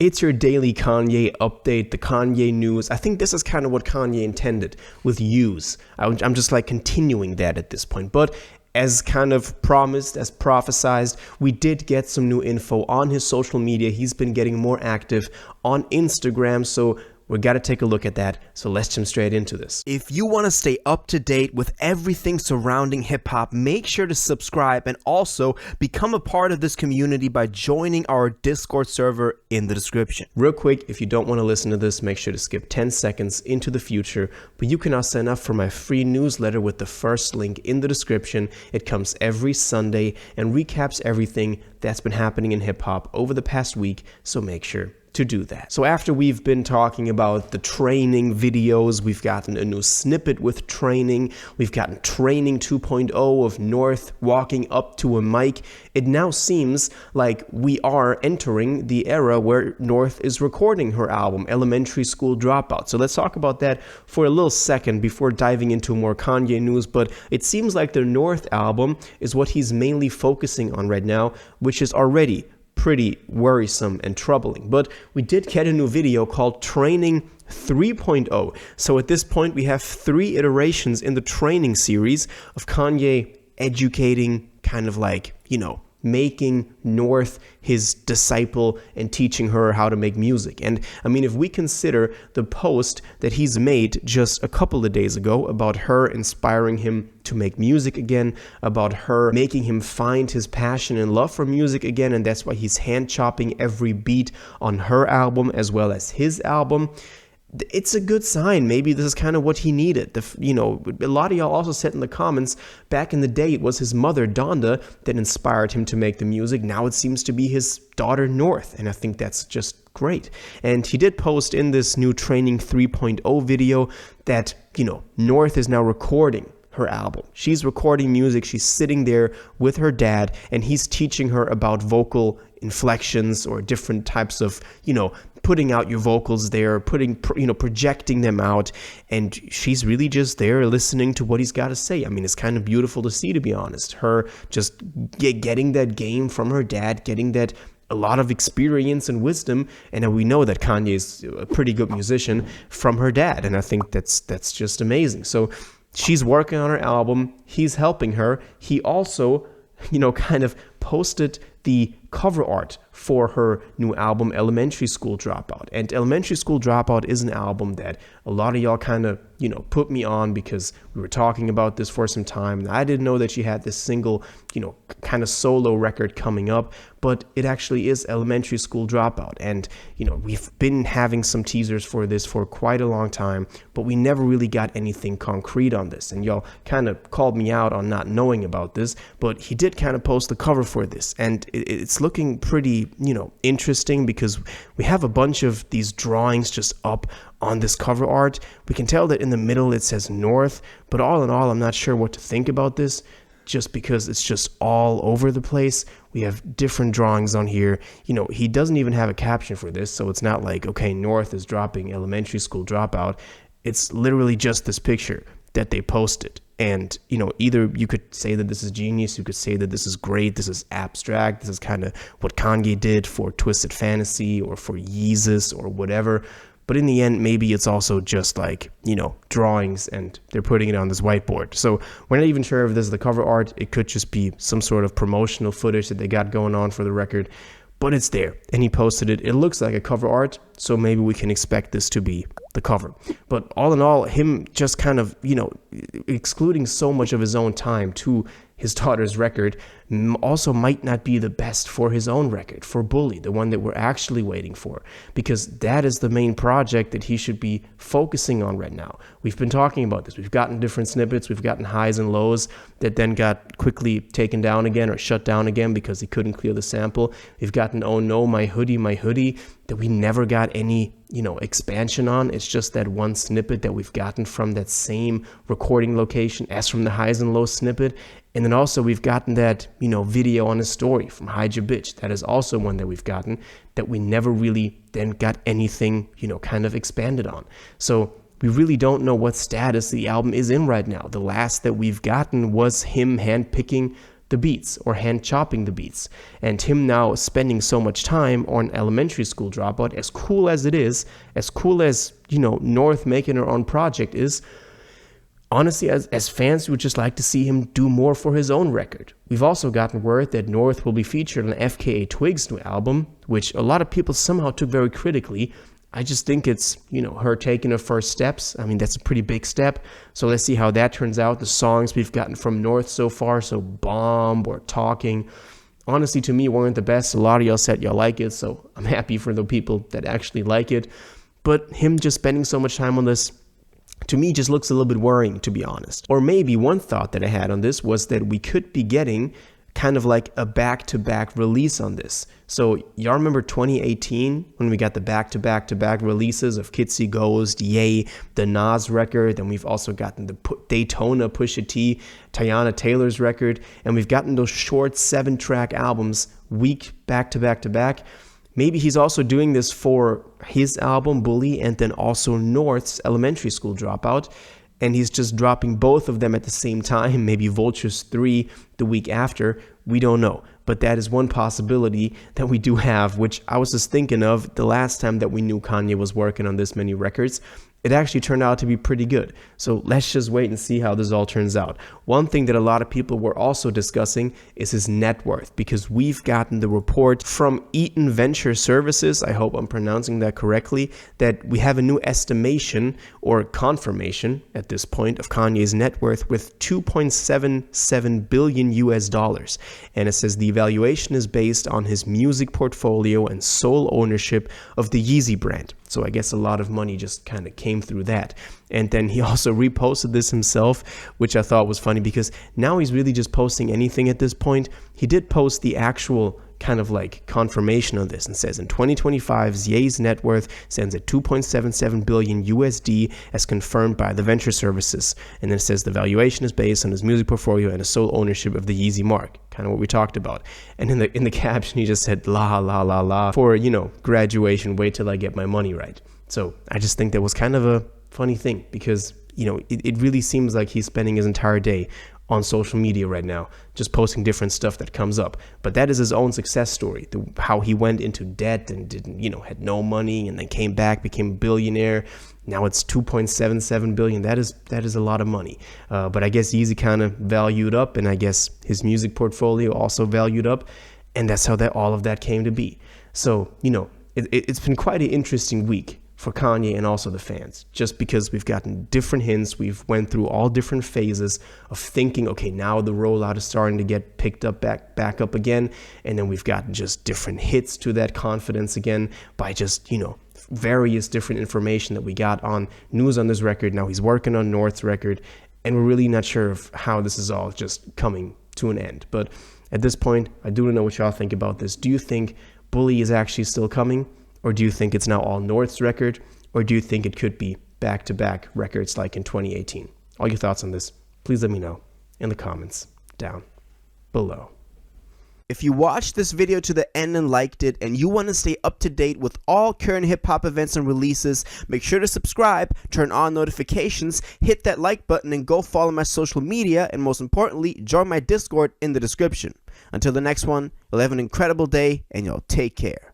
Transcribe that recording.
It's your daily Kanye update, the Kanye news. I think this is kind of what Kanye intended with Use. I'm just like continuing that at this point. But as kind of promised, as prophesized, we did get some new info on his social media. He's been getting more active on Instagram, so we got to take a look at that, so let's jump straight into this. If you want to stay up to date with everything surrounding hip-hop, make sure to subscribe and also become a part of this community by joining our Discord server in the description. Real quick, if you don't want to listen to this, make sure to skip 10 seconds into the future, but you can now sign up for my free newsletter with the first link in the description. It comes every Sunday and recaps everything that's been happening in hip-hop over the past week, so make sure to do that. So after we've been talking about the training videos, we've gotten a new snippet with training, we've gotten training 2.0 of North walking up to a mic. It now seems like we are entering the era where North is recording her album, Elementary School Dropout. So let's talk about that for a little second before diving into more Kanye news. But it seems like the North album is what he's mainly focusing on right now, which is already pretty worrisome and troubling. But we did get a new video called Training 3.0. So at this point, we have 3 iterations in the training series of Kanye educating, kind of like, making North his disciple and teaching her how to make music. And I mean, if we consider the post that he's made just a couple of days ago about her inspiring him to make music again, about her making him find his passion and love for music again, and that's why he's hand chopping every beat on her album as well as his album, it's a good sign. Maybe this is kind of what he needed. A lot of y'all also said in the comments, back in the day, it was his mother, Donda, that inspired him to make the music. Now it seems to be his daughter, North. And I think that's just great. And he did post in this new Training 3.0 video that, North is now recording her album. She's recording music. She's sitting there with her dad, and he's teaching her about vocal inflections or different types of, putting out your vocals there, projecting them out. And she's really just there listening to what he's got to say. I mean, it's kind of beautiful to see, to be honest. Her just getting that game from her dad, getting that a lot of experience and wisdom, and we know that Kanye is a pretty good musician from her dad, and I think that's just amazing. So she's working on her album. He's helping her. He also, kind of posted the cover art for her new album, Elementary School Dropout. And Elementary School Dropout is an album that a lot of y'all kind of, put me on because we were talking about this for some time. And I didn't know that she had this single, kind of solo record coming up, but it actually is Elementary School Dropout. And, we've been having some teasers for this for quite a long time, but we never really got anything concrete on this. And y'all kind of called me out on not knowing about this, but he did kind of post the cover for this. And it's looking pretty, interesting because we have a bunch of these drawings just up on this cover art. We can tell that in the middle it says North, but all in all, I'm not sure what to think about this just because it's just all over the place. We have different drawings on here. He doesn't even have a caption for this, so it's not like, okay, North is dropping Elementary School Dropout. It's literally just this picture that they posted. And, either you could say that this is genius, you could say that this is great, this is abstract, this is kind of what Kanye did for Twisted Fantasy or for Yeezus or whatever. But in the end, maybe it's also just like, drawings and they're putting it on this whiteboard. So we're not even sure if this is the cover art. It could just be some sort of promotional footage that they got going on for the record. But it's there, and he posted it. It looks like a cover art, so maybe we can expect this to be the cover. But all in all, him just kind of, excluding so much of his own time to his daughter's record also might not be the best for his own record, for Bully, the one that we're actually waiting for, because that is the main project that he should be focusing on right now. We've been talking about this. We've gotten different snippets. We've gotten highs and lows that then got quickly taken down again or shut down again because he couldn't clear the sample. We've gotten Oh No, My Hoodie that we never got any, expansion on. It's just that one snippet that we've gotten from that same recording location as from the highs and lows snippet. And then also we've gotten that, video on his story from Hide Your Bitch. That is also one that we've gotten that we never really then got anything, kind of expanded on. So we really don't know what status the album is in right now. The last that we've gotten was him handpicking the beats or hand chopping the beats. And him now spending so much time on Elementary School Dropout, as cool as it is, as cool as, North making her own project is, honestly, as fans, we would just like to see him do more for his own record. We've also gotten word that North will be featured on FKA Twigs' new album, which a lot of people somehow took very critically. I just think it's, her taking her first steps. I mean, that's a pretty big step. So let's see how that turns out. The songs we've gotten from North so far, so Bomb or Talking, honestly, to me, weren't the best. A lot of y'all said y'all like it, so I'm happy for the people that actually like it. But him just spending so much time on this, to me, just looks a little bit worrying, to be honest. Or maybe one thought that I had on this was that we could be getting kind of like a back-to-back release on this. So y'all remember 2018 when we got the back-to-back-to-back releases of Kitsy Ghost, Ye, the Nas record, and we've also gotten the Daytona Pusha T, Tiana Taylor's record, and we've gotten those short 7-track albums week back-to-back-to-back. Maybe he's also doing this for his album, Bully, and then also North's Elementary School Dropout. And he's just dropping both of them at the same time, maybe Vultures 3 the week after. We don't know. But that is one possibility that we do have, which I was just thinking of the last time that we knew Kanye was working on this many records. It actually turned out to be pretty good. So let's just wait and see how this all turns out. One thing that a lot of people were also discussing is his net worth, because we've gotten the report from Eaton Venture Services, I hope I'm pronouncing that correctly, that we have a new estimation or confirmation at this point of Kanye's net worth with $2.77 billion US. And it says the evaluation is based on his music portfolio and sole ownership of the Yeezy brand. So I guess a lot of money just kind of came through that. And then he also reposted this himself, which I thought was funny because now he's really just posting anything at this point. He did post the actual kind of like confirmation on this and says in 2025, Ye's net worth stands at 2.77 billion USD as confirmed by the Venture Services. And then it says the valuation is based on his music portfolio and a sole ownership of the Yeezy mark, kind of what we talked about. And in the caption, he just said, la, la, la, la, for, graduation, wait till I get my money right. So I just think that was kind of a funny thing because, it really seems like he's spending his entire day on social media right now, just posting different stuff that comes up. But that is his own success story, how he went into debt and didn't, had no money and then came back, became a billionaire. Now it's 2.77 billion. That is a lot of money. But I guess Yeezy kind of valued up, and I guess his music portfolio also valued up, and that's how all of that came to be. So, it's been quite an interesting week for Kanye and also the fans, just because we've gotten different hints. We've went through all different phases of thinking, okay, now the rollout is starting to get picked up back up again. And then we've gotten just different hits to that confidence again by just, various different information that we got on news on this record. Now he's working on North's record, and we're really not sure of how this is all just coming to an end. But at this point, I do know what y'all think about this. Do you think Bully is actually still coming? Or do you think it's now all North's record? Or do you think it could be back-to-back records like in 2018? All your thoughts on this, please let me know in the comments down below. If you watched this video to the end and liked it, and you want to stay up to date with all current hip-hop events and releases, make sure to subscribe, turn on notifications, hit that like button, and go follow my social media, and most importantly, join my Discord in the description. Until the next one, you'll have an incredible day, and you'll take care.